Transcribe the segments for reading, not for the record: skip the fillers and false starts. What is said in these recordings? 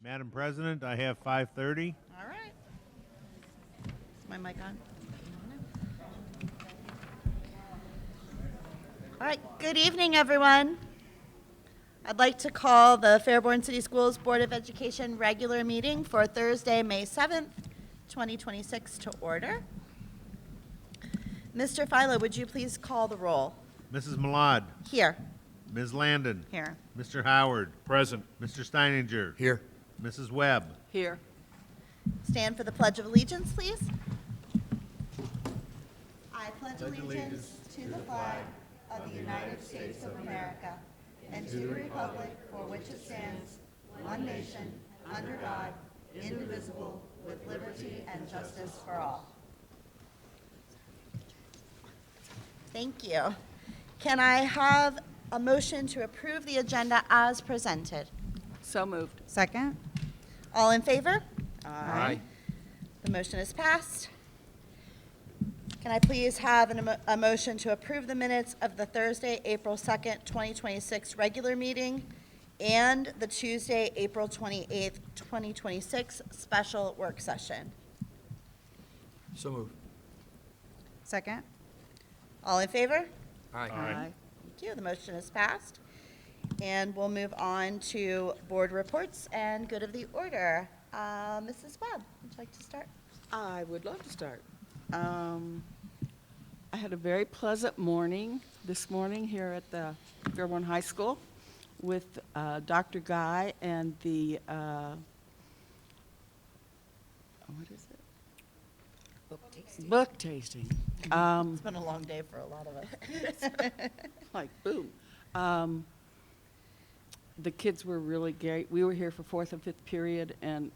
Madam President, I have 5:30. All right. Is my mic on? All right. Good evening, everyone. I'd like to call the Fairborn City Schools Board of Education regular meeting for Thursday, May 7th, 2026 to order. Mr. Philo, would you please call the roll? Mrs. Malad, Here. Ms. Landon, Here. Mr. Howard, Present. Mr. Steininger, Here. Mrs. Webb. Here. Stand for the Pledge of Allegiance, please. I pledge allegiance to the flag of the United States of America and to the republic for which it stands, one nation, under God, indivisible, with liberty and justice for all. Thank you. Can I have a motion to approve the agenda as presented? So moved. Second. All in favor? Aye. The motion is passed. Can I please have a motion to approve the minutes of the Thursday, April 2nd, 2026 regular meeting and the Tuesday, April 28th, 2026 special work session? So moved. Second. All in favor? Aye. Thank you. The motion is passed. And we'll move on to board reports and good of the order. Mrs. Webb, would you like to start? I would love to start. I had a very pleasant morning this morning here at the Fairborn High School with Dr. Guy and the, what is it? Book tasting. Book tasting. It's been a long day for a lot of us. Like, boom. The kids were really great. We were here for fourth and fifth period, and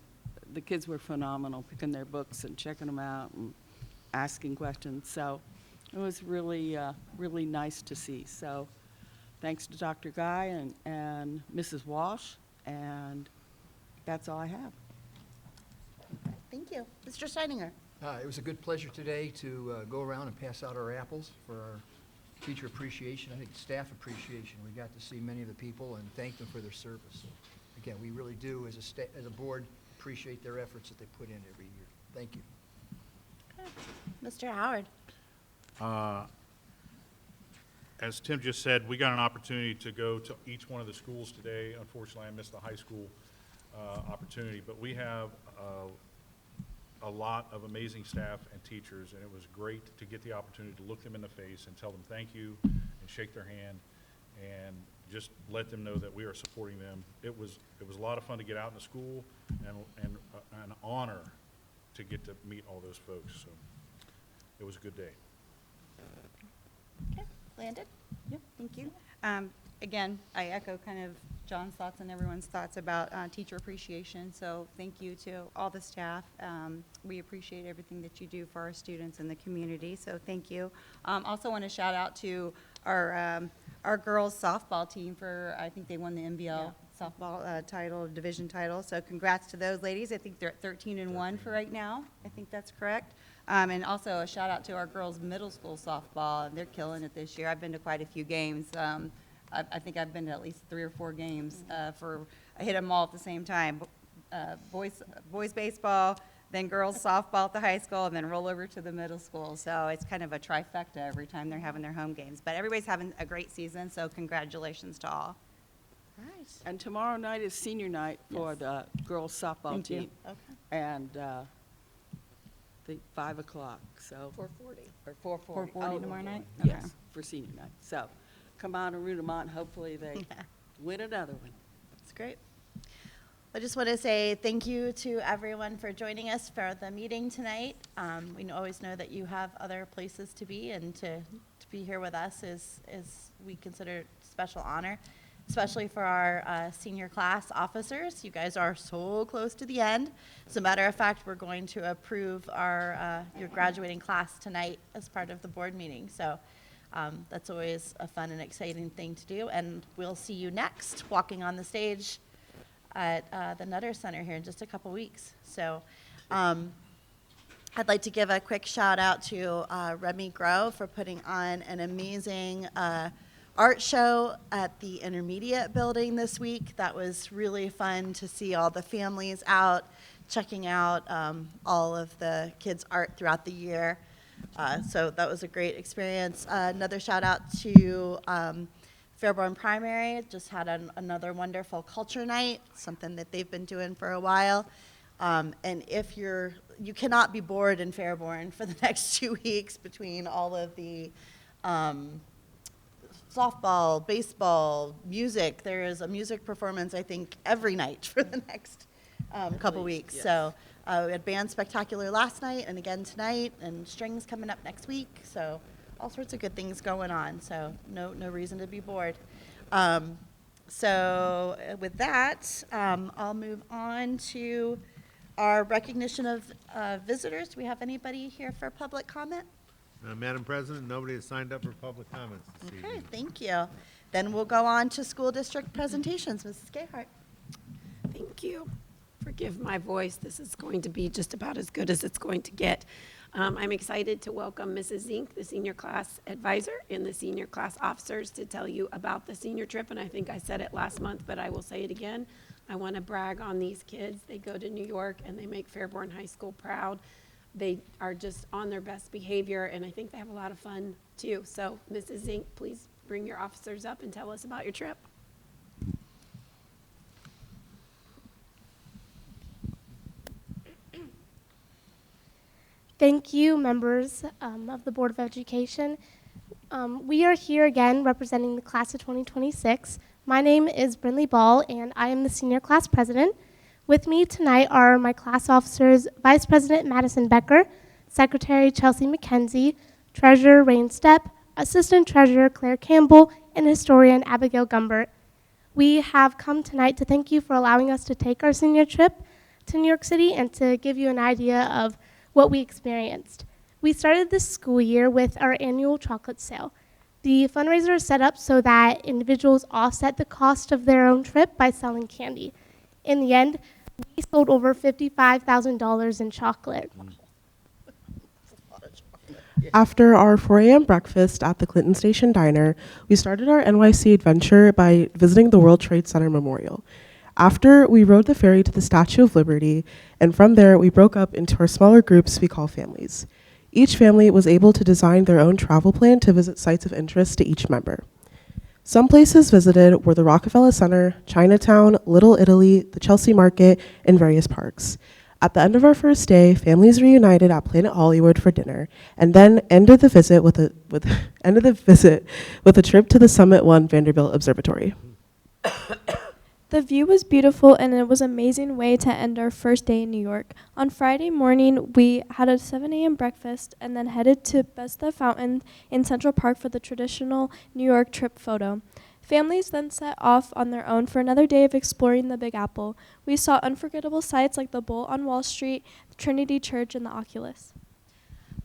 the kids were phenomenal, picking their books and checking them out and asking questions. So it was really, really nice to see. So thanks to Dr. Guy and Mrs. Walsh, and that's all I have. Thank you. Mr. Steininger. It was a good pleasure today to go around and pass out our apples for our teacher appreciation, I think staff appreciation. We got to see many of the people and thank them for their service. So, again, we really do, as a board, appreciate their efforts that they put in every year. Thank you. Mr. Howard. As Tim just said, we got an opportunity to go to each one of the schools today. Unfortunately, I missed the high school opportunity, but we have a lot of amazing staff and teachers, and it was great to get the opportunity to look them in the face and tell them thank you and shake their hand and just let them know that we are supporting them. It was a lot of fun to get out in the school and an honor to get to meet all those folks. So it was a good day. Okay. Landon. Yep, thank you. Again, I echo kind of John's thoughts and everyone's thoughts about teacher appreciation. So thank you to all the staff. We appreciate everything that you do for our students and the community. So thank you. Also want to shout out to our girls softball team for, I think they won the NBL softball title, division title. So congrats to those ladies. I think they're at 13-1 for right now. I think that's correct. And also a shout out to our girls middle school softball. They're killing it this year. I've been to quite a few games. I think I've been to at least 3 or 4 games I hit them all at the same time. Boys baseball, then girls softball at the high school, and then roll over to the middle school. So it's kind of a trifecta every time they're having their home games. But everybody's having a great season, so congratulations to all. All right. And tomorrow night is senior night for Yes. the girls softball Thank you. team. Okay. And I think 5 o'clock, so. 4:40. Or 4:40. 4:40 tomorrow night? Yes, Okay. for senior night. So come on and root them on. Hopefully they win another one. That's great. I just want to say thank you to everyone for joining us for the meeting tonight. We always know that you have other places to be, and to be here with us is we consider special honor, especially for our senior class officers. You guys are so close to the end. As a matter of fact, we're going to approve your graduating class tonight as part of the board meeting. So that's always a fun and exciting thing to do. And we'll see you next, walking on the stage at the Nutter Center here in just a couple weeks. So I'd like to give a quick shout out to Remy Grow for putting on an amazing art show at the intermediate building this week. That was really fun to see all the families out, checking out all of the kids' art throughout the year. So that was a great experience. Another shout out to Fairborn Primary, just had another wonderful culture night, something that they've been doing for a while. And if you cannot be bored in Fairborn for the next 2 weeks between all of the softball, baseball, music. There is a music performance, I think, every night for the next couple weeks. yes. So we had Band Spectacular last night and again tonight, and strings coming up next week. So all sorts of good things going on. So no reason to be bored. So with that, I'll move on to our recognition of visitors. Do we have anybody here for public comment? Madam President, nobody has signed up for public comments this Okay, evening. thank you. Then we'll go on to school district presentations. Mrs. Gayhart. Thank you. Forgive my voice. This is going to be just about as good as it's going to get. I'm excited to welcome Mrs. Zink, the senior class advisor, and the senior class officers to tell you about the senior trip. And I think I said it last month, but I will say it again. I want to brag on these kids. They go to New York and they make Fairborn High School proud. They are just on their best behavior, and I think they have a lot of fun too. So, Mrs. Zink, please bring your officers up and tell us about your trip. Thank you, members of the Board of Education. We are here again representing the class of 2026. My name is Brinley Ball, and I am the senior class president. With me tonight are my class officers, Vice President Madison Becker, Secretary Chelsea McKenzie, Treasurer Rain Stepp, Assistant Treasurer Claire Campbell, and Historian Abigail Gumbert. We have come tonight to thank you for allowing us to take our senior trip to New York City and to give you an idea of what we experienced. We started this school year with our annual chocolate sale. The fundraiser is set up so that individuals offset the cost of their own trip by selling candy. In the end, we sold over $55,000 in chocolate. After our 4 a.m. breakfast at the Clinton Station Diner, we started our NYC adventure by visiting the World Trade Center Memorial. After, we rode the ferry to the Statue of Liberty, and from there, we broke up into our smaller groups we call families. Each family was able to design their own travel plan to visit sites of interest to each member. Some places visited were the Rockefeller Center, Chinatown, Little Italy, the Chelsea Market, and various parks. At the end of our first day, families reunited at Planet Hollywood for dinner, and then ended the visit with a trip to the Summit One Vanderbilt Observatory. The view was beautiful, and it was an amazing way to end our first day in New York. On Friday morning, we had a 7 a.m. breakfast and then headed to Bethesda Fountain in Central Park for the traditional New York trip photo. Families then set off on their own for another day of exploring the Big Apple. We saw unforgettable sights like the Bull on Wall Street, the Trinity Church, and the Oculus.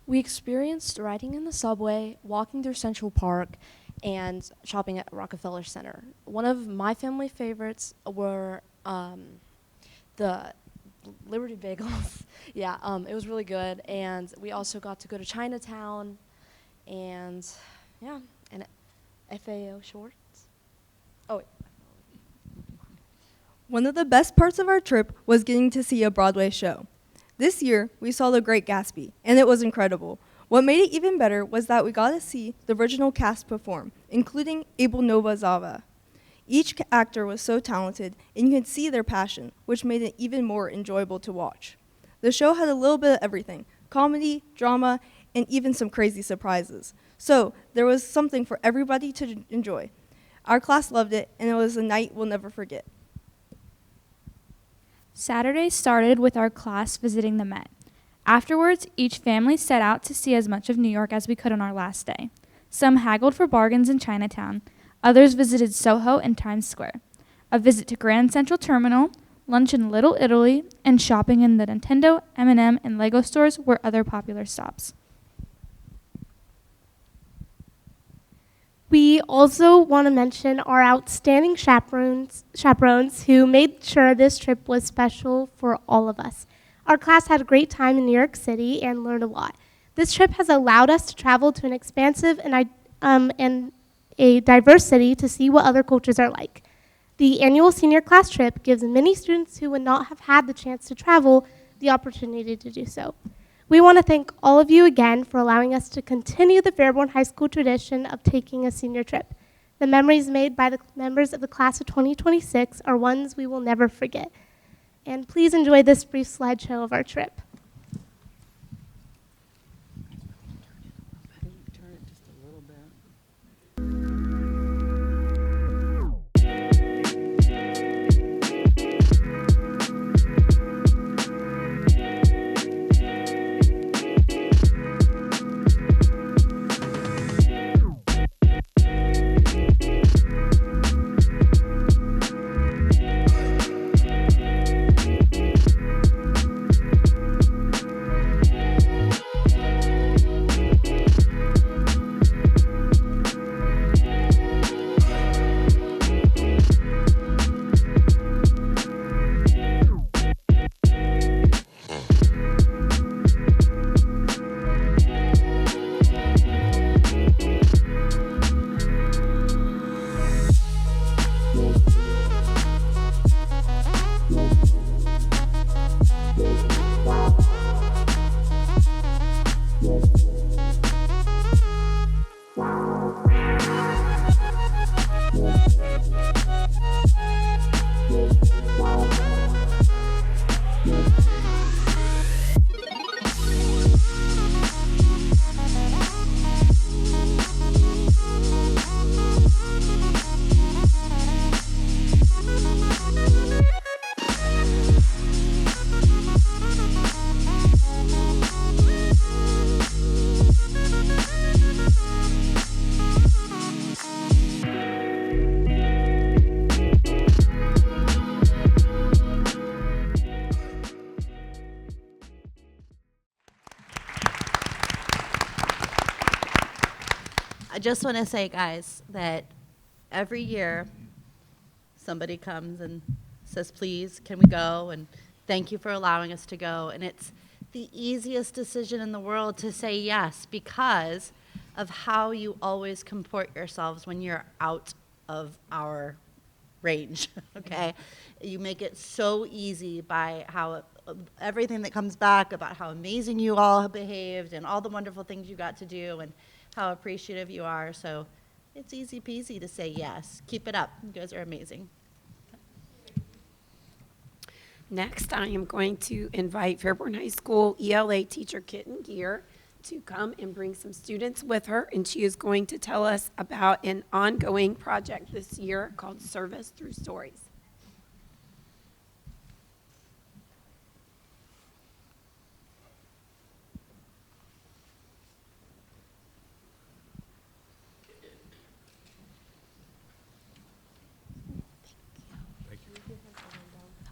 We experienced riding in the subway, walking through Central Park, and shopping at Rockefeller Center. One of my family favorites were the Liberty Bagels. Yeah, it was really good. And we also got to go to Chinatown and, yeah, and FAO Shorts. Oh, wait. One of the best parts of our trip was getting to see a Broadway show. This year, we saw The Great Gatsby, and it was incredible. What made it even better was that we got to see the original cast perform, including Abel Nova-Zava. Each actor was so talented, and you could see their passion, which made it even more enjoyable to watch. The show had a little bit of everything: comedy, drama, and even some crazy surprises. So there was something for everybody to enjoy. Our class loved it, and it was a night we'll never forget. Saturday started with our class visiting the Met. Afterwards, each family set out to see as much of New York as we could on our last day. Some haggled for bargains in Chinatown. Others visited Soho and Times Square. A visit to Grand Central Terminal, lunch in Little Italy, and shopping in the Nintendo, M&M, and Lego stores were other popular stops. We also want to mention our outstanding chaperones who made sure this trip was special for all of us. Our class had a great time in New York City and learned a lot. This trip has allowed us to travel to an expansive and a diverse city to see what other cultures are like. The annual senior class trip gives many students who would not have had the chance to travel the opportunity to do so. We want to thank all of you again for allowing us to continue the Fairborn High School tradition of taking a senior trip. The memories made by the members of the class of 2026 are ones we will never forget. And please enjoy this brief slideshow of our trip. Turn it just a little bit. I just want to say, guys, that every year somebody comes and says, please, can we go? And thank you for allowing us to go. And it's the easiest decision in the world to say yes because of how you always comport yourselves when you're out of our range, okay? You make it so easy by how everything that comes back about how amazing you all have behaved and all the wonderful things you got to do and how appreciative you are. So it's easy peasy to say yes. Keep it up. You guys are amazing. Next, I am going to invite Fairborn High School ELA teacher Kitten Gear to come and bring some students with her, and she is going to tell us about an ongoing project this year called Service Through Stories.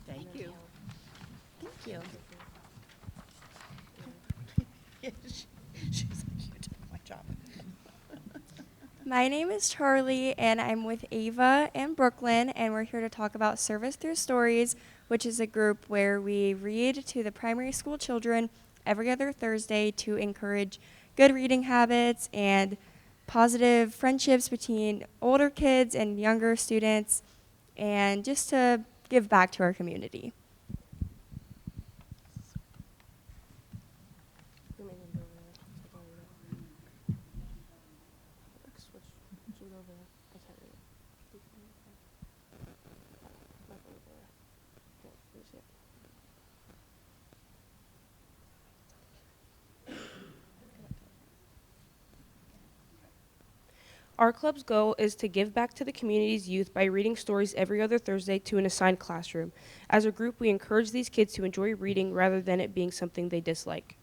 Thank you. Thank you. She's like, you took my job. My name is Charlie, and I'm with Ava and Brooklyn, and we're here to talk about Service Through Stories, which is a group where we read to the primary school children every other Thursday to encourage good reading habits and positive friendships between older kids and younger students, and just to give back to our community. Our club's goal is to give back to the community's youth by reading stories every other Thursday to an assigned classroom. As a group, we encourage these kids to enjoy reading rather than it being something they dislike.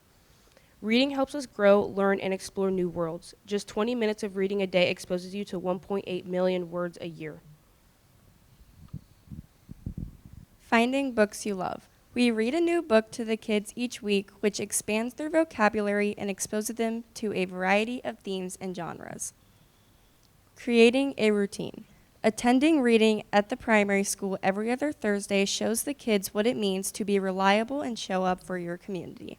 Reading helps us grow, learn, and explore new worlds. Just 20 minutes of reading a day exposes you to 1.8 million words a year. Finding books you love. We read a new book to the kids each week, which expands their vocabulary and exposes them to a variety of themes and genres. Creating a routine. Attending reading at the primary school every other Thursday shows the kids what it means to be reliable and show up for your community.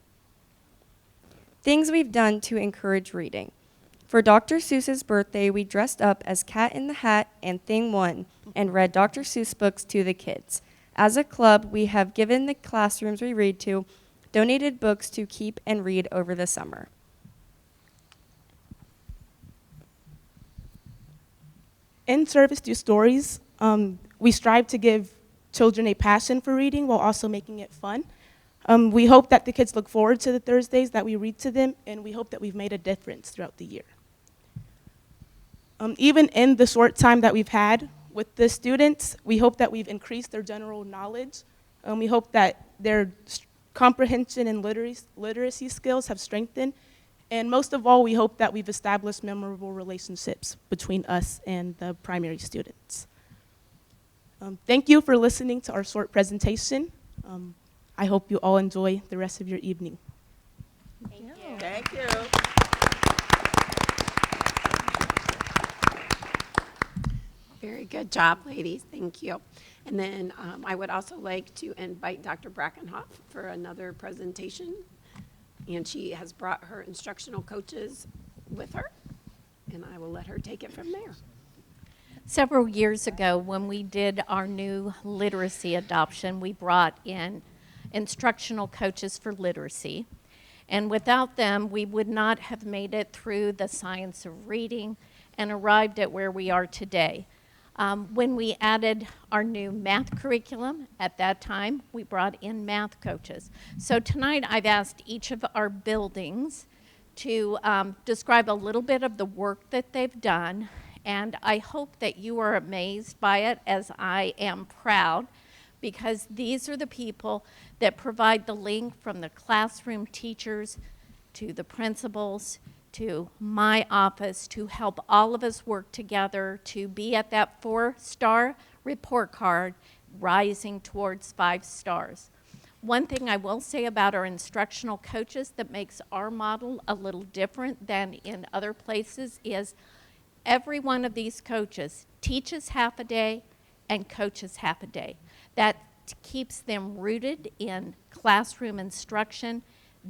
Things we've done to encourage reading. For Dr. Seuss's birthday, we dressed up as Cat in the Hat and Thing 1 and read Dr. Seuss books to the kids. As a club, we have given the classrooms we read to donated books to keep and read over the summer. In Service Through Stories, we strive to give children a passion for reading while also making it fun. We hope that the kids look forward to the Thursdays that we read to them, and we hope that we've made a difference throughout the year. Even in the short time that we've had with the students, we hope that we've increased their general knowledge. We hope that their comprehension and literacy skills have strengthened. And most of all, we hope that we've established memorable relationships between us and the primary students. Thank you for listening to our short presentation. I hope you all enjoy the rest of your evening. Thank you. Thank you. Very good job, ladies. Thank you. And then I would also like to invite Dr. Brackenhoff for another presentation. And she has brought her instructional coaches with her, and I will let her take it from there. Several years ago, when we did our new literacy adoption, we brought in instructional coaches for literacy. And without them, we would not have made it through the science of reading and arrived at where we are today. When we added our new math curriculum, at that time, we brought in math coaches. So tonight, I've asked each of our buildings to describe a little bit of the work that they've done, and I hope that you are amazed by it, as I am proud, because these are the people that provide the link from the classroom teachers to the principals to my office to help all of us work together to be at that 4-star report card rising towards 5 stars. One thing I will say about our instructional coaches that makes our model a little different than in other places is every one of these coaches teaches half a day and coaches half a day. That keeps them rooted in classroom instruction.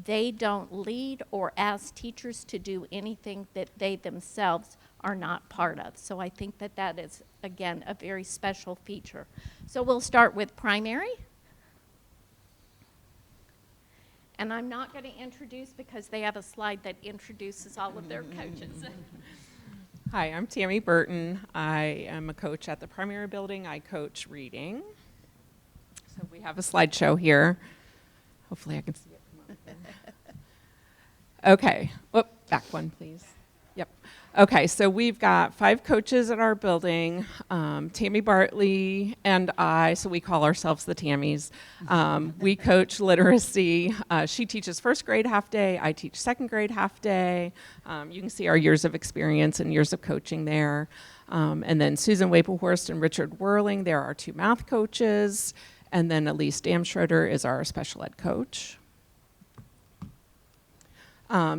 They don't lead or ask teachers to do anything that they themselves are not part of. So I think that that is, again, a very special feature. So we'll start with primary. And I'm not going to introduce because they have a slide that introduces all of their coaches. Hi, I'm Tammy Burton. I am a coach at the primary building. I coach reading. So we have a slideshow here. Hopefully I can see it. Okay, whoop, back one, please. Yep. Okay, so we've got 5 coaches at our building. Tammy Bartley and I, so we call ourselves the Tammys. We coach literacy. She teaches 1st grade half day. I teach 2nd grade half day. You can see our years of experience and years of coaching there. And then Susan Waplehorst and Richard Whirling, they're our 2 math coaches. And then Elise Damschroeder is our special ed coach.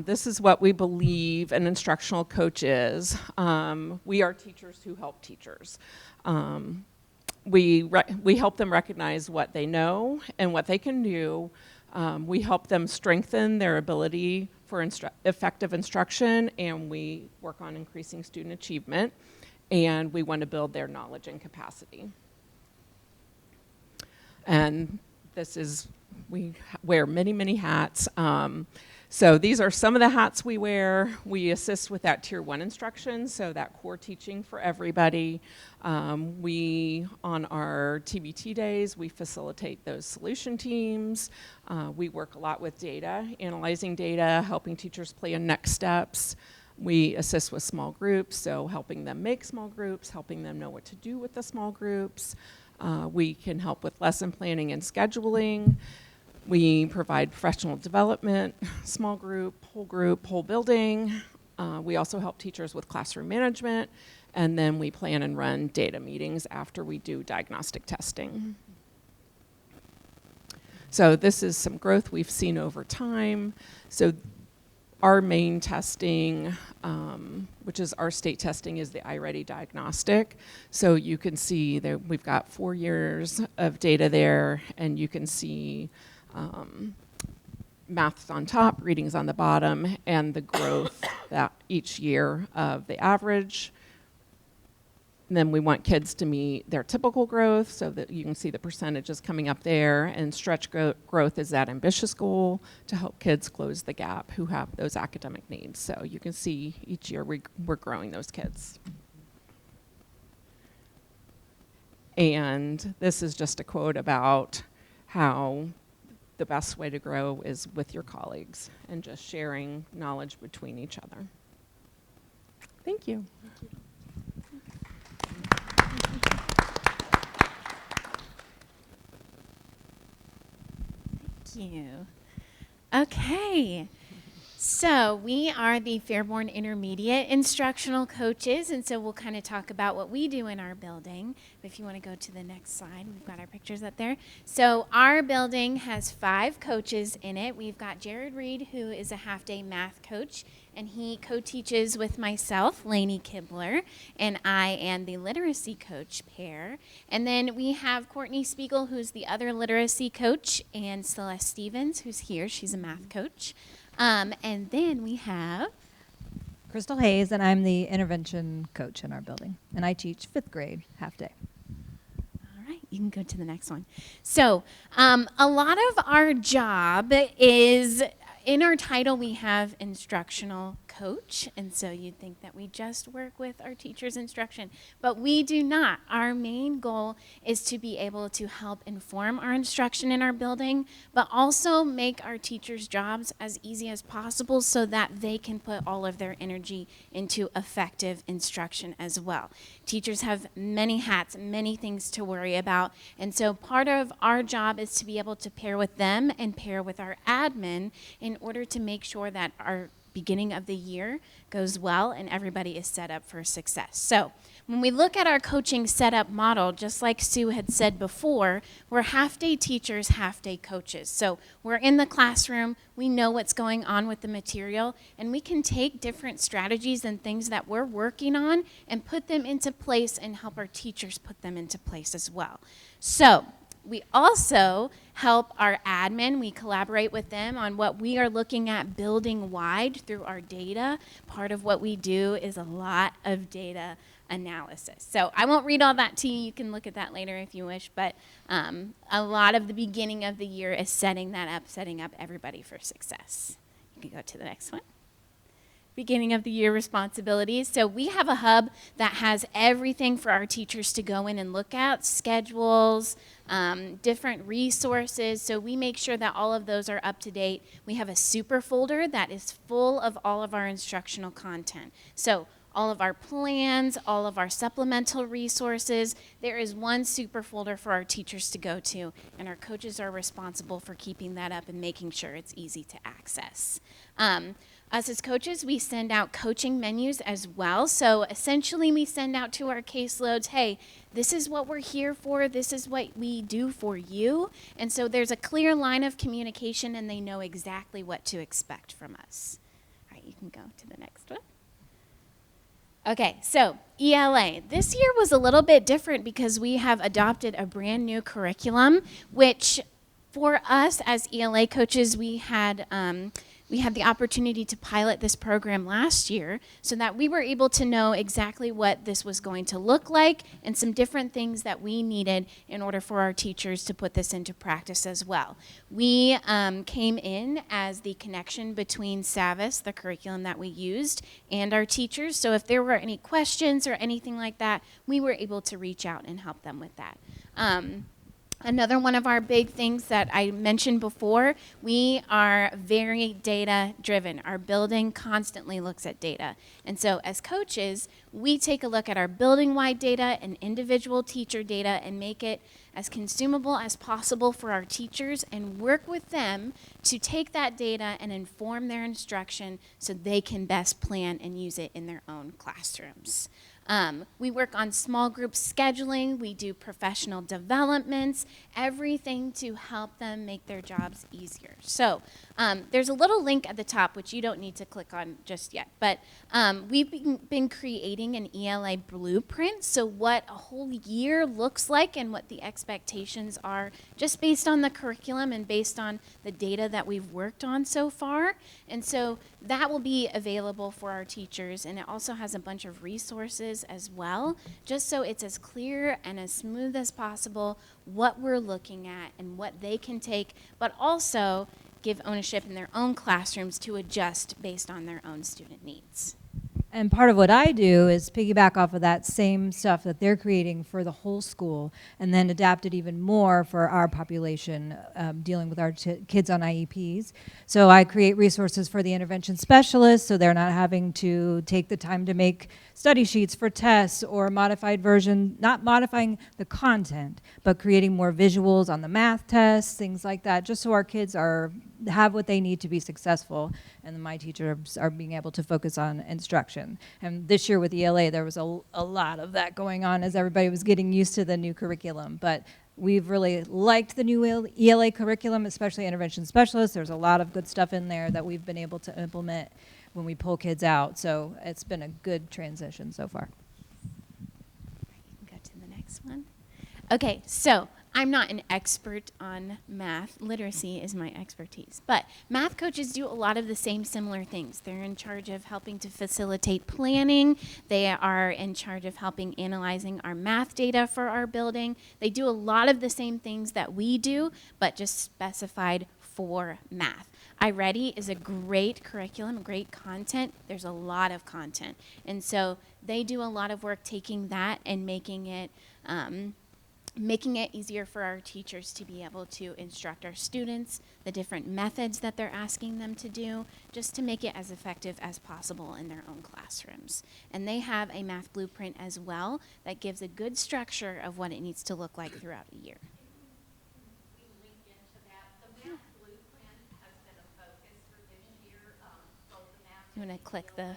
This is what we believe an instructional coach is. We are teachers who help teachers. We help them recognize what they know and what they can do. We help them strengthen their ability for effective instruction, and we work on increasing student achievement, and we want to build their knowledge and capacity. And this is, we wear many, many hats. So these are some of the hats we wear. We assist with that Tier 1 instruction, so that core teaching for everybody. We, on our TBT days, we facilitate those solution teams. We work a lot with data, analyzing data, helping teachers plan next steps. We assist with small groups, so helping them make small groups, helping them know what to do with the small groups. We can help with lesson planning and scheduling. We provide professional development, small group, whole building. We also help teachers with classroom management, and then we plan and run data meetings after we do diagnostic testing. So this is some growth we've seen over time. So our main testing, which is our state testing, is the iReady diagnostic. So you can see that we've got 4 years of data there, and you can see math's on top, reading's on the bottom, and the growth that each year of the average. And then we want kids to meet their typical growth so that you can see the percentages coming up there. And stretch growth is that ambitious goal to help kids close the gap who have those academic needs. So you can see each year we're growing those kids. And this is just a quote about how the best way to grow is with your colleagues and just sharing knowledge between each other. Thank you. Thank you. Okay. So we are the Fairborn Intermediate Instructional Coaches, and so we'll kind of talk about what we do in our building. If you want to go to the next slide, we've got our pictures up there. So our building has 5 coaches in it. We've got Jared Reed, who is a half-day math coach, and he co-teaches with myself, Lainey Kibler, and I am the literacy coach pair. And then we have Courtney Spiegel, who's the other literacy coach, and Celeste Stevens, who's here. She's a math coach. And then we have Crystal Hayes, and I'm the intervention coach in our building, and I teach 5th grade half day. All right, you can go to the next one. So a lot of our job is, in our title we have instructional coach, and so you'd think that we just work with our teachers' instruction, but we do not. Our main goal is to be able to help inform our instruction in our building, but also make our teachers' jobs as easy as possible so that they can put all of their energy into effective instruction as well. Teachers have many hats, many things to worry about, and so part of our job is to be able to pair with them and pair with our admin in order to make sure that our beginning of the year goes well and everybody is set up for success. So when we look at our coaching setup model, just like Sue had said before, we're half-day teachers, half-day coaches. So we're in the classroom, we know what's going on with the material, and we can take different strategies and things that we're working on and put them into place and help our teachers put them into place as well. So we also help our admin. We collaborate with them on what we are looking at building-wide through our data. Part of what we do is a lot of data analysis. So I won't read all that to you. You can look at that later if you wish, but a lot of the beginning of the year is setting up everybody for success. You can go to the next one. Beginning of the year responsibilities. So we have a hub that has everything for our teachers to go in and look at, schedules, different resources. So we make sure that all of those are up to date. We have a super folder that is full of all of our instructional content. So all of our plans, all of our supplemental resources. There is one super folder for our teachers to go to, and our coaches are responsible for keeping that up and making sure it's easy to access. Us as coaches, we send out coaching menus as well. So essentially we send out to our caseloads, hey, this is what we're here for, this is what we do for you. And so there's a clear line of communication and they know exactly what to expect from us. All right, you can go to the next one. Okay, so ELA. This year was a little bit different because we have adopted a brand new curriculum, which for us as ELA coaches, we had the opportunity to pilot this program last year so that we were able to know exactly what this was going to look like and some different things that we needed in order for our teachers to put this into practice as well. We came in as the connection between SAVIS, the curriculum that we used, and our teachers. So if there were any questions or anything like that, we were able to reach out and help them with that. Another one of our big things that I mentioned before, we are very data driven. Our building constantly looks at data. And so as coaches, we take a look at our building-wide data and individual teacher data and make it as consumable as possible for our teachers and work with them to take that data and inform their instruction so they can best plan and use it in their own classrooms. We work on small group scheduling. We do professional developments, everything to help them make their jobs easier. So there's a little link at the top, which you don't need to click on just yet. But we've been creating an ELA blueprint, so what a whole year looks like and what the expectations are just based on the curriculum and based on the data that we've worked on so far. And so that will be available for our teachers, and it also has a bunch of resources as well, just so it's as clear and as smooth as possible what we're looking at and what they can take, but also give ownership in their own classrooms to adjust based on their own student needs. And part of what I do is piggyback off of that same stuff that they're creating for the whole school and then adapt it even more for our population dealing with our kids on IEPs. So I create resources for the intervention specialists so they're not having to take the time to make study sheets for tests or a modified version, not modifying the content, but creating more visuals on the math tests, things like that, just so our kids have what they need to be successful, and my teachers are being able to focus on instruction. And this year with ELA, there was a lot of that going on as everybody was getting used to the new curriculum. But we've really liked the new ELA curriculum, especially intervention specialists. There's a lot of good stuff in there that we've been able to implement when we pull kids out. So it's been a good transition so far. You can go to the next one. Okay, so I'm not an expert on math. Literacy is my expertise. But math coaches do a lot of the same similar things. They're in charge of helping to facilitate planning. They are in charge of helping analyzing our math data for our building. They do a lot of the same things that we do, but just specified for math. iReady is a great curriculum, great content. There's a lot of content. And so they do a lot of work taking that and making it easier for our teachers to be able to instruct our students, the different methods that they're asking them to do, just to make it as effective as possible in their own classrooms. And they have a math blueprint as well that gives a good structure of what it needs to look like throughout a year. You want to click the...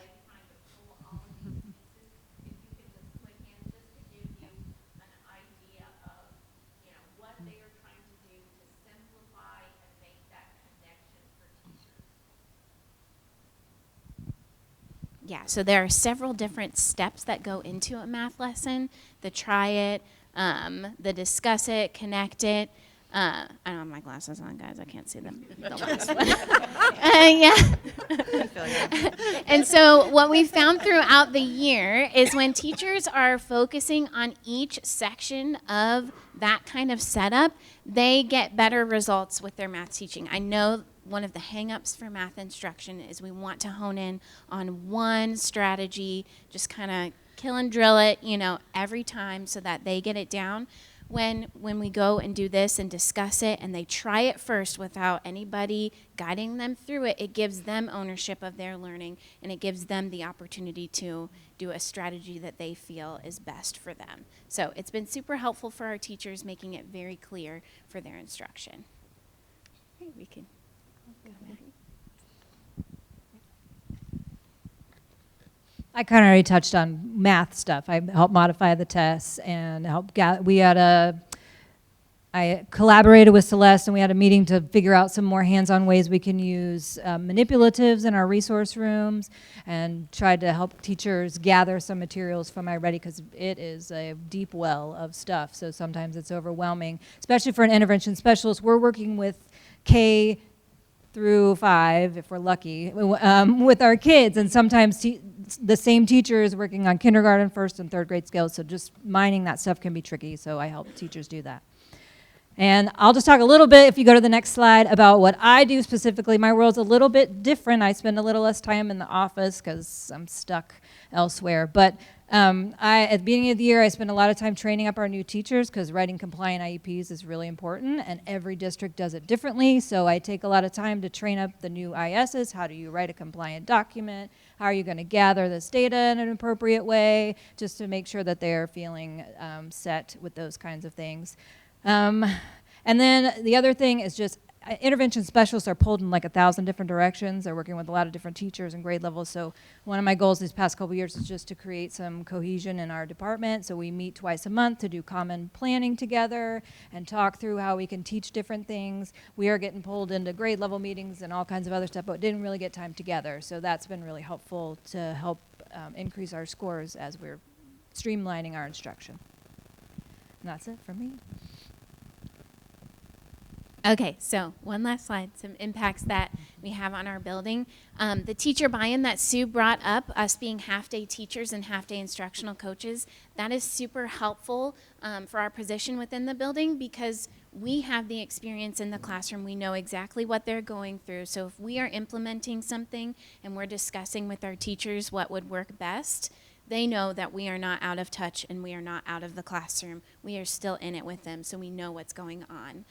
Yeah, so there are several different steps that go into a math lesson. The try it, the discuss it, connect it. I don't have my glasses on, guys. I can't see them. The last one. Yeah. And so what we found throughout the year is when teachers are focusing on each section of that kind of setup, they get better results with their math teaching. I know one of the hang-ups for math instruction is we want to hone in on one strategy, just kind of kill and drill it, every time so that they get it down. When we go and do this and discuss it and they try it first without anybody guiding them through it, it gives them ownership of their learning and it gives them the opportunity to do a strategy that they feel is best for them. So it's been super helpful for our teachers, making it very clear for their instruction. Okay, we can go back. I kind of already touched on math stuff. I helped modify the tests and I collaborated with Celeste and we had a meeting to figure out some more hands-on ways we can use manipulatives in our resource rooms and tried to help teachers gather some materials from iReady because it is a deep well of stuff. So sometimes it's overwhelming, especially for an intervention specialist. We're working with K through 5, if we're lucky, with our kids. And sometimes the same teacher is working on kindergarten, first and third grade skills. So just mining that stuff can be tricky. So I help teachers do that. And I'll just talk a little bit, if you go to the next slide, about what I do specifically. My world's a little bit different. I spend a little less time in the office because I'm stuck elsewhere. But at the beginning of the year, I spend a lot of time training up our new teachers because writing compliant IEPs is really important, and every district does it differently. So I take a lot of time to train up the new ISs. How do you write a compliant document? How are you going to gather this data in an appropriate way, just to make sure that they're feeling set with those kinds of things. And then the other thing is just intervention specialists are pulled in like 1,000 different directions. They're working with a lot of different teachers and grade levels. So one of my goals these past couple years is just to create some cohesion in our department. So we meet twice a month to do common planning together and talk through how we can teach different things. We are getting pulled into grade level meetings and all kinds of other stuff, but didn't really get time together. So that's been really helpful to help increase our scores as we're streamlining our instruction. And that's it for me. Okay, so one last slide, some impacts that we have on our building. The teacher buy-in that Sue brought up, us being half-day teachers and half-day instructional coaches, that is super helpful for our position within the building because we have the experience in the classroom. We know exactly what they're going through. So if we are implementing something and we're discussing with our teachers what would work best, they know that we are not out of touch and we are not out of the classroom. We are still in it with them, so we know what's going on.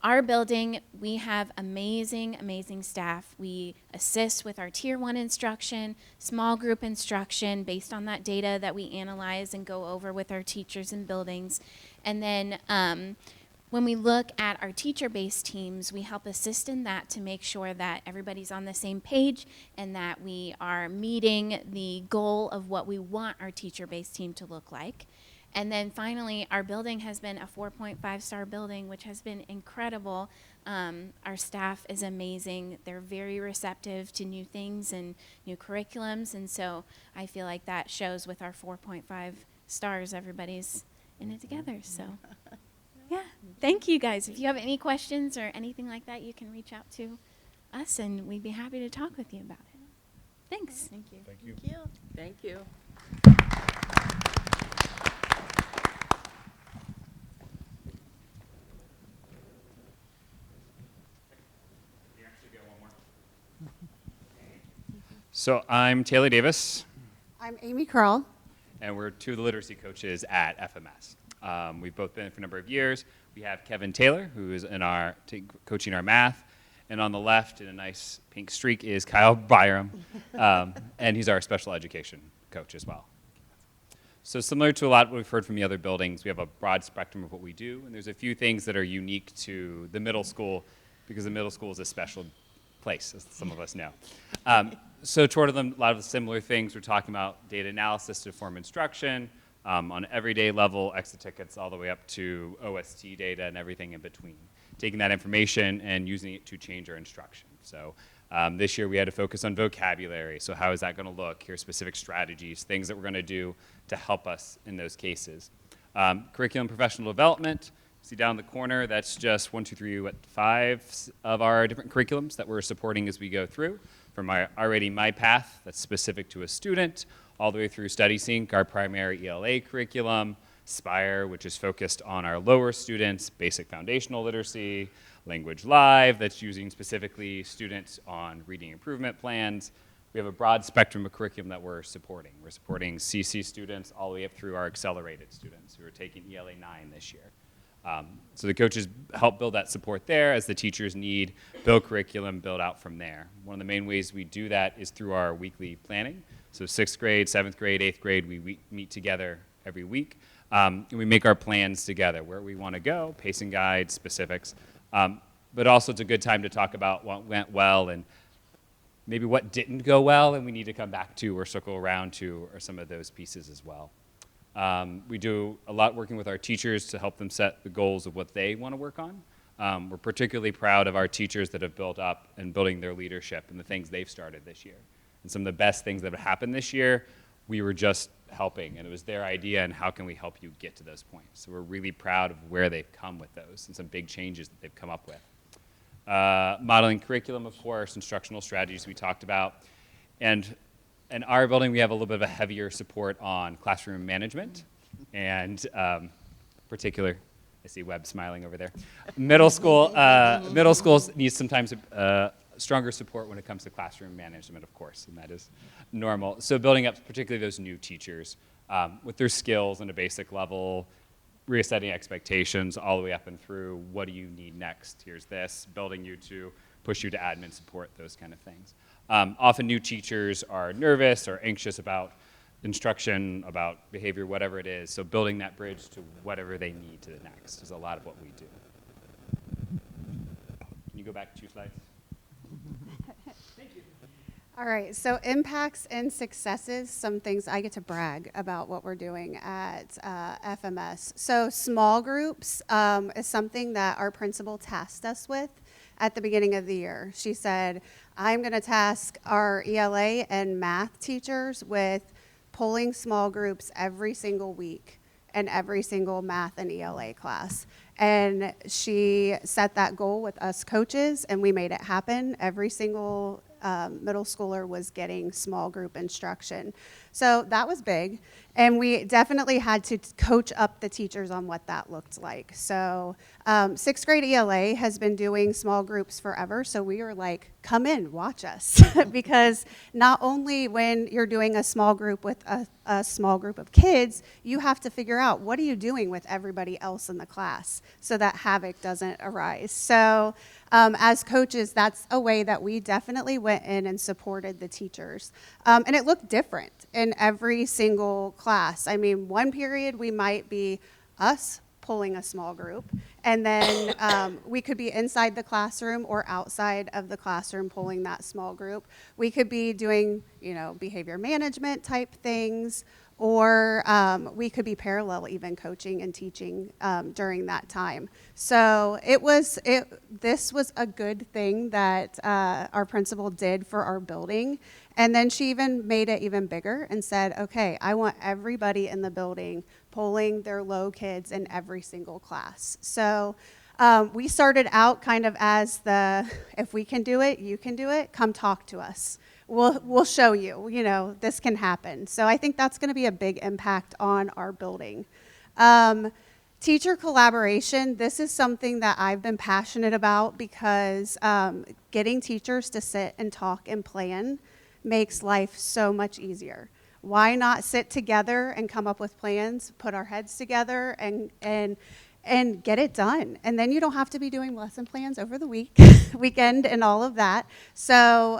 Our building, we have amazing, amazing staff. We assist with our Tier 1 instruction, small group instruction based on that data that we analyze and go over with our teachers and buildings. And then when we look at our teacher-based teams, we help assist in that to make sure that everybody's on the same page and that we are meeting the goal of what we want our teacher-based team to look like. And then finally, our building has been a 4.5-star building, which has been incredible. Our staff is amazing. They're very receptive to new things and new curriculums. And so I feel like that shows with our 4.5 stars. Everybody's in it together. So yeah, thank you guys. If you have any questions or anything like that, you can reach out to us and we'd be happy to talk with you about it. Thanks. Thank you. Thank you. Thank you. So I'm Taylor Davis, I'm Amy Curl. and we're two of the literacy coaches at FMS. We've both been for a number of years. We have Kevin Taylor, who is in our coaching our math, and on the left, in a nice pink streak, is Kyle Byram, and he's our special education coach as well. So similar to a lot of what we've heard from the other buildings, we have a broad spectrum of what we do, and there's a few things that are unique to the middle school, because the middle school is a special place, as some of us know. So toward them, a lot of the similar things, we're talking about data analysis to inform instruction, on an everyday level, exit tickets all the way up to OST data and everything in between. Taking that information and using it to change our instruction. So this year we had to focus on vocabulary. So how is that going to look? Here's specific strategies, things that we're going to do to help us in those cases. Curriculum professional development. See down in the corner, that's just 5 of our different curriculums that we're supporting as we go through. From our Already My Path, that's specific to a student, all the way through Study Sync, our primary ELA curriculum, Spire, which is focused on our lower students, basic foundational literacy, Language Live, that's using specifically students on reading improvement plans. We have a broad spectrum of curriculum that we're supporting. We're supporting CC students all the way up through our accelerated students who are taking ELA 9 this year. So the coaches help build that support there as the teachers need, build curriculum, build out from there. One of the main ways we do that is through our weekly planning. So 6th grade, 7th grade, 8th grade, we meet together every week. And we make our plans together, where we want to go, pacing guides, specifics. But also it's a good time to talk about what went well and maybe what didn't go well and we need to come back to or circle around to, or some of those pieces as well. We do a lot working with our teachers to help them set the goals of what they want to work on. We're particularly proud of our teachers that have built up and building their leadership and the things they've started this year. And some of the best things that have happened this year, we were just helping, and it was their idea, and how can we help you get to those points? So we're really proud of where they've come with those and some big changes that they've come up with. Modeling curriculum, of course, instructional strategies we talked about. And in our building, we have a little bit of a heavier support on classroom management, and particular, I see Webb smiling over there. Middle schools need sometimes stronger support when it comes to classroom management, of course, and that is normal. So building up particularly those new teachers with their skills on a basic level, resetting expectations all the way up and through what do you need next? Here's this, building you to push you to admin support, those kind of things. Often new teachers are nervous or anxious about instruction, about behavior, whatever it is. So building that bridge to whatever they need to the next is a lot of what we do. go back 2 slides? All right, so impacts and successes, some things I get to brag about what we're doing at FMS. So small groups is something that our principal tasked us with at the beginning of the year. She said, I'm going to task our ELA and math teachers with pulling small groups every single week in every single math and ELA class. And she set that goal with us coaches, and we made it happen. Every single middle schooler was getting small group instruction. So that was big. And we definitely had to coach up the teachers on what that looked like. So 6th grade ELA has been doing small groups forever. So we were like, come in, watch us. Because not only when you're doing a small group with a small group of kids, you have to figure out what are you doing with everybody else in the class so that havoc doesn't arise. So as coaches, that's a way that we definitely went in and supported the teachers. And it looked different in every single class. I mean, one period we might be us pulling a small group, and then we could be inside the classroom or outside of the classroom pulling that small group. We could be doing, behavior management type things, or we could be parallel even coaching and teaching during that time. So this was a good thing that our principal did for our building. And then she even made it even bigger and said, okay, I want everybody in the building pulling their low kids in every single class. So we started out kind of as if we can do it, you can do it, come talk to us. We'll show you, this can happen. So I think that's going to be a big impact on our building. Teacher collaboration, this is something that I've been passionate about because getting teachers to sit and talk and plan makes life so much easier. Why not sit together and come up with plans, put our heads together and get it done? And then you don't have to be doing lesson plans over the weekend and all of that. So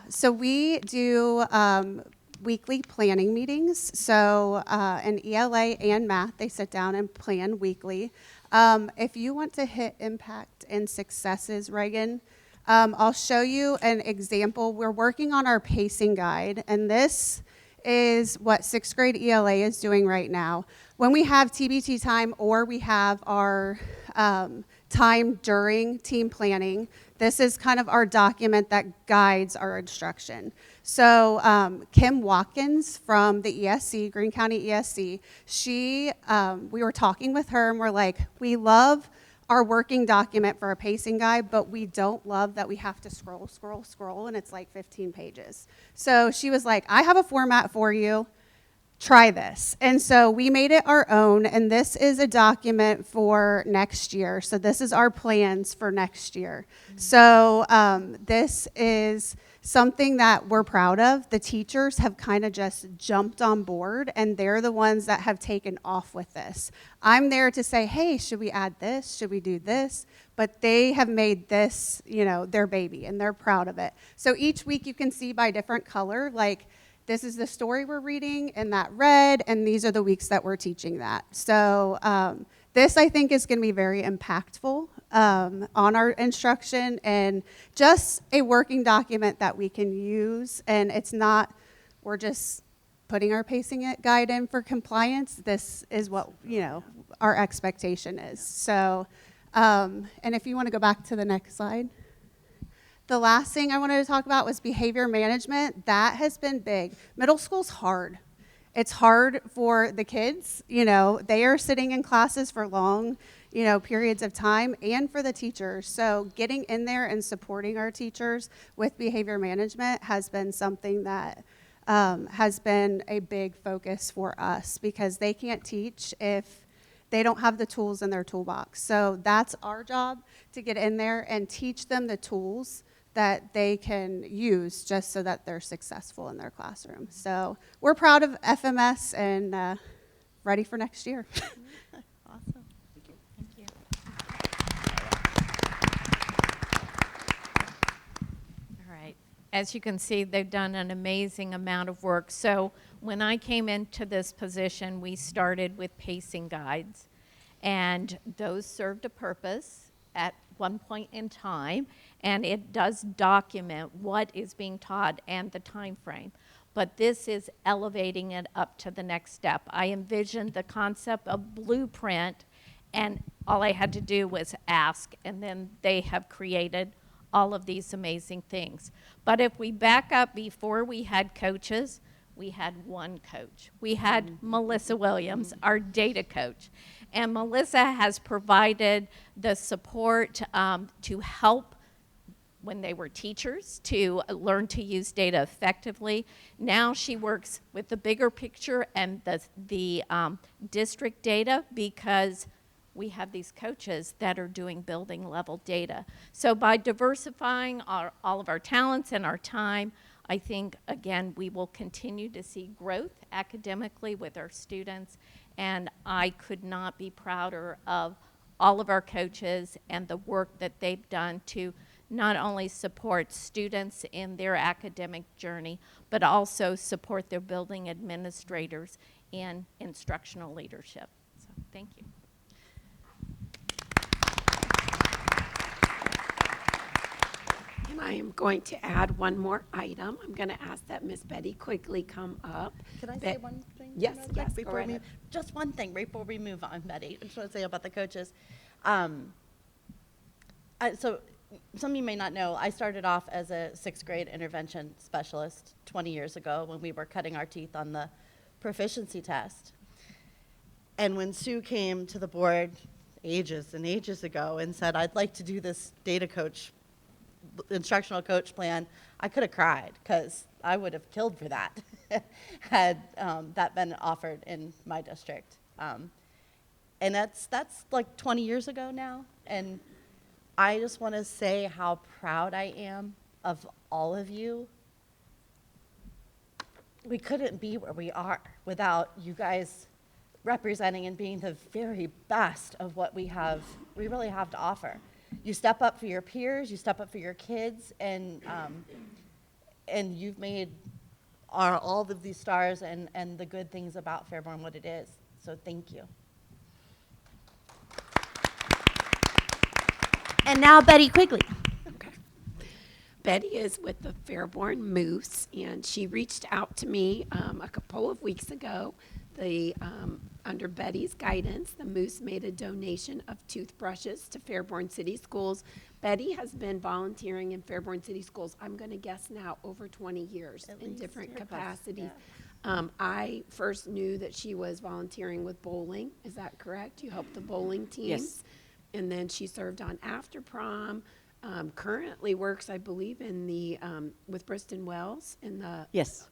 so we do weekly planning meetings. So in ELA and math, they sit down and plan weekly. If you want to hit impact and successes, Reagan, I'll show you an example. We're working on our pacing guide, and this is what 6th grade ELA is doing right now. When we have TBT time or we have our time during team planning, this is kind of our document that guides our instruction. So Kim Watkins from the ESC, Greene County ESC, we were talking with her and we're like, we love our working document for a pacing guide, but we don't love that we have to scroll, and it's like 15 pages. So she was like, I have a format for you. Try this. And so we made it our own, and this is a document for next year. So this is our plans for next year. So this is something that we're proud of. The teachers have kind of just jumped on board, and they're the ones that have taken off with this. I'm there to say, hey, should we add this? Should we do this? But they have made this, their baby, and they're proud of it. So each week you can see by different color, like, this is the story we're reading in that red, and these are the weeks that we're teaching that. So this, I think, is going to be very impactful on our instruction and just a working document that we can use. And it's not, we're just putting our pacing guide in for compliance. This is what, our expectation is. So, and if you want to go back to the next slide. The last thing I wanted to talk about was behavior management. That has been big. Middle school's hard. It's hard for the kids. They are sitting in classes for long, periods of time, and for the teachers. So getting in there and supporting our teachers with behavior management has been something that has been a big focus for us because they can't teach if they don't have the tools in their toolbox. So that's our job, to get in there and teach them the tools that they can use just so that they're successful in their classroom. So we're proud of FMS and ready for next year. Awesome. Thank you. All right. As you can see, they've done an amazing amount of work. So when I came into this position, we started with pacing guides, and those served a purpose one point in time, and it does document what is being taught and the time frame. But this is elevating it up to the next step. I envisioned the concept of blueprint, and all I had to do was ask, and then they have created all of these amazing things. But if we back up, before we had coaches, we had one coach. We had Melissa Williams, our data coach. And Melissa has provided the support to help when they were teachers to learn to use data effectively. Now she works with the bigger picture and the district data, because we have these coaches that are doing building level data. So by diversifying all of our talents and our time, I think, again, we will continue to see growth academically with our students, and I could not be prouder of all of our coaches and the work that they've done to not only support students in their academic journey, but also support their building administrators in instructional leadership. So thank you. And I am going to add one more item. I'm going to ask that Miss Betty quickly come up. Can I say one thing? Yes, real quick yes, go before right we ahead. just one thing before we move on, Betty. I just want to say about the coaches. So some of you may not know, I started off as a 6th grade intervention specialist 20 years ago when we were cutting our teeth on the proficiency test. And when Sue came to the board ages and ages ago and said, I'd like to do this data coach, instructional coach plan, I could have cried, because I would have killed for that had that been offered in my district. And that's like 20 years ago now. And I just want to say how proud I am of all of you. We couldn't be where we are without you guys representing and being the very best of what we really have to offer. You step up for your peers, you step up for your kids, and you've made all of these stars and the good things about Fairborn what it is. So thank you. And now Betty Quigley. Okay. Betty is with the Fairborn Moose, and she reached out to me a couple of weeks ago. Under Betty's guidance, the Moose made a donation of toothbrushes to Fairborn City Schools. Betty has been volunteering in Fairborn City Schools, I'm going to guess now, over 20 years in different capacities. Yeah. I first knew that she was volunteering with bowling. Is that correct? You helped the bowling teams? Yes. And then she served on After Prom. Currently works, I believe, in the with Briston Wells in the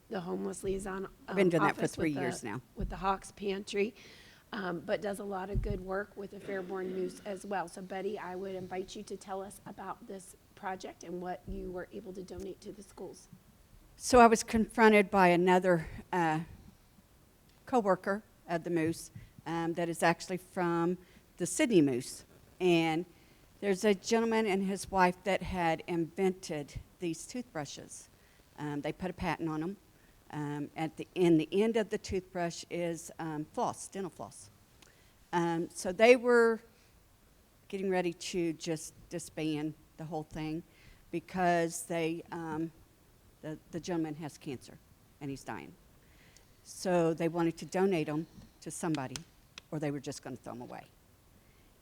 the homeless liaison. I've been doing that for office 3 with years the, now. with the Hawks Pantry, but does a lot of good work with the Fairborn Moose as well. So Betty, I would invite you to tell us about this project and what you were able to donate to the schools. So I was confronted by another co-worker at the Moose that is actually from the Sydney Moose. And there's a gentleman and his wife that had invented these toothbrushes. They put a patent on them. In the end of the toothbrush is floss, dental floss. So they were getting ready to just disband the whole thing because the gentleman has cancer and he's dying. So they wanted to donate them to somebody, or they were just going to throw them away.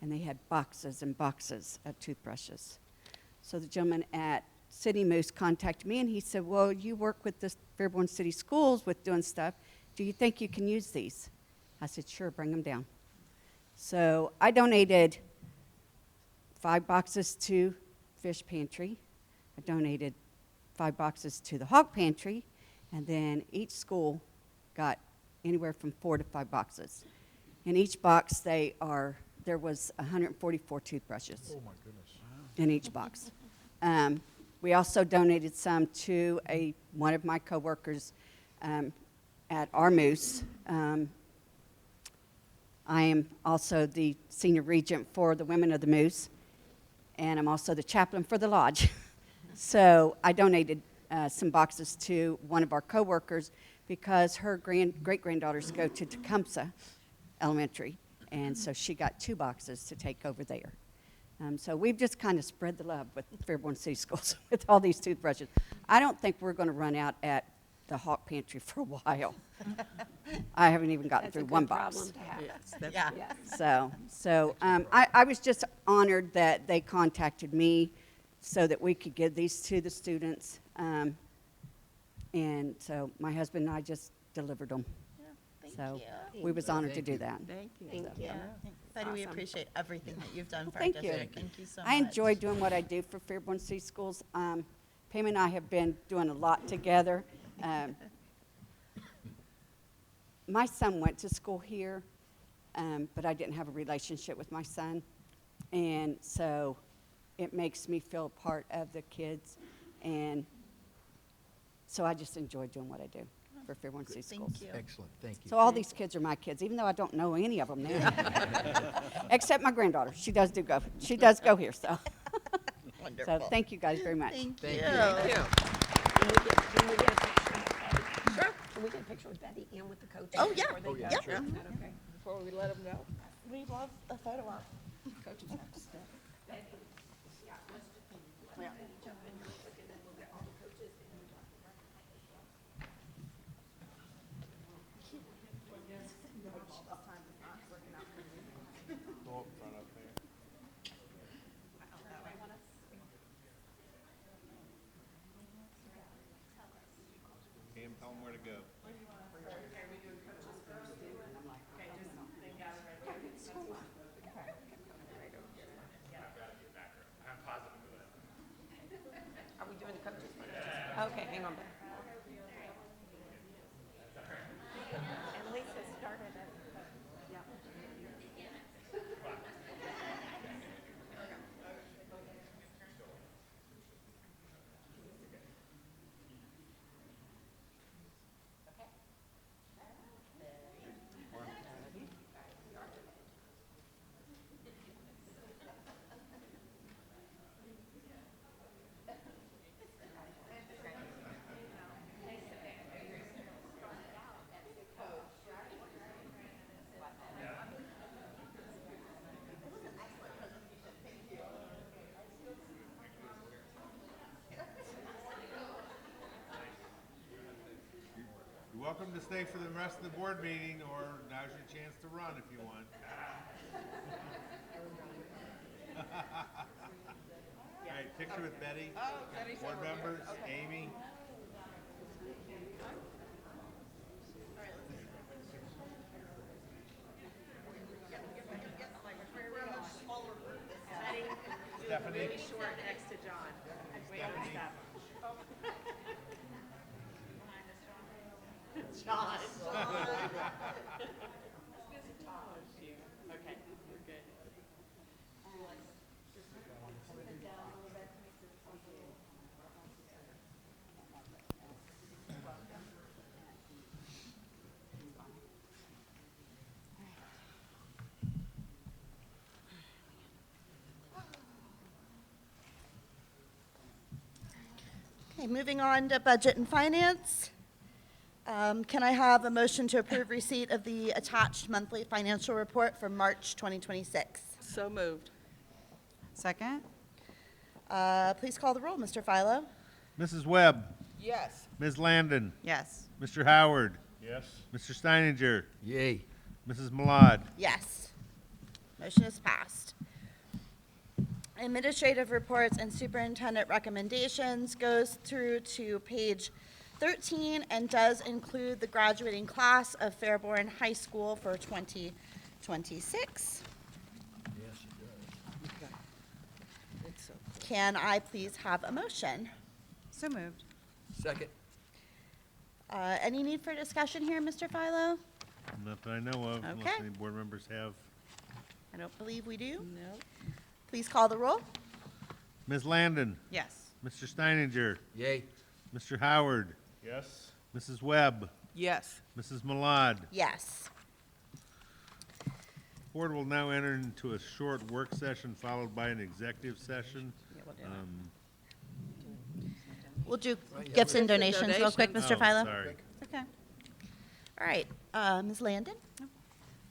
And they had boxes and boxes of toothbrushes. So the gentleman at City Moose contacted me, and he said, well, you work with the Fairborn City Schools with doing stuff. Do you think you can use these? I said, sure, bring them down. So I donated 5 boxes to Fish Pantry. I donated 5 boxes to the Hog Pantry, and then each school got anywhere from 4 to 5 boxes. In each box, there was 144 toothbrushes. Oh my goodness. In each box. We also donated some to one of my coworkers at our Moose. I am also the senior regent for the Women of the Moose, and I'm also the chaplain for the lodge. So I donated some boxes to one of our coworkers because her great-granddaughters go to Tecumseh Elementary. And so she got 2 boxes to take over there. So we've just kind of spread the love with Fairborn City Schools with all these toothbrushes. I don't think we're going to run out at the Hawk Pantry for a while. I haven't even gotten That's a through good one box. problem to have. Yes, that's Yeah. So I was just honored that they contacted me so that we could give these to the students. And so my husband and I just delivered them. So we was honored to do that. Thank you. Thank you. Betty, we Awesome. appreciate everything that you've done for Thank our you. district. Thank you so much. I enjoy doing what I do for Fairborn City Schools. Pam and I have been doing a lot together. My son went to school here, but I didn't have a relationship with my son. And so it makes me feel a part of the kids. And so I just enjoy doing what I do for Fairborn City Schools. Thank you. Excellent, thank you. So all these kids are my kids, even though I don't know any of them now. Except my granddaughter. She does go here, so. Wonderful. So thank you guys very much. Thank Thank you. you. Can we get a picture? Sure. Can we get a picture with Betty and with the coaches? Oh, yeah. before they yeah, go? sure. Is that okay? Before we let them go. We'd love a photo op. Coaches have to stay. Cam, tell them where to go. Are we doing the coaches first? Okay, hang on. And Lisa started it. Yeah. You're welcome to stay for the rest of the board meeting, or now's your chance to run if you want. All right, picture with Betty, board members, Amy. Stephanie. Short next to John. Stephanie. John. Okay, we're good. Okay, moving on to budget and finance. Can I have a motion to approve receipt of the attached monthly financial report for March 2026? So moved. Second? Please call the roll, Mr. Philo. Mrs. Webb. Yes. Ms. Landon. Yes. Mr. Howard. Yes? Mr. Steininger. Yay. Mrs. Malad. Yes. Motion is passed. Administrative reports and superintendent recommendations goes through to page 13 and does include the graduating class of Fairborn High School for 2026. Yes, it does. It's so cool. Can I please have a motion? So moved. Second. Any need for discussion here, Mr. Philo? Not that I know of, unless Okay. any board members have. I don't believe we do. No. Please call the roll. Ms. Landon. Yes. Mr. Steininger. Yay. Mr. Howard. Yes? Mrs. Webb. Yes. Mrs. Malad. Yes. Board will now enter into a short work session followed by an executive session. We'll do gifts and donations real quick, Mr. Oh, Philo. sorry. Okay. All right, Ms. Landon?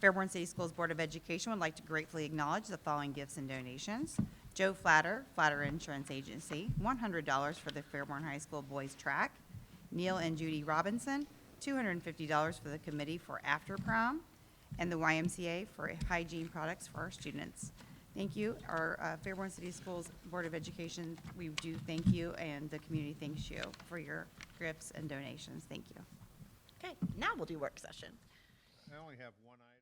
Fairborn City Schools Board of Education would like to gratefully acknowledge the following gifts and donations. Joe Flatter, Flatter Insurance Agency, $100 for the Fairborn High School boys track. Neil and Judy Robinson, $250 for the committee for after prom, and the YMCA for hygiene products for our students. Thank you. Our Fairborn City Schools Board of Education, we do thank you, and the community thanks you for your gifts and donations. Thank you. Okay, now we'll do work session. I only have one item.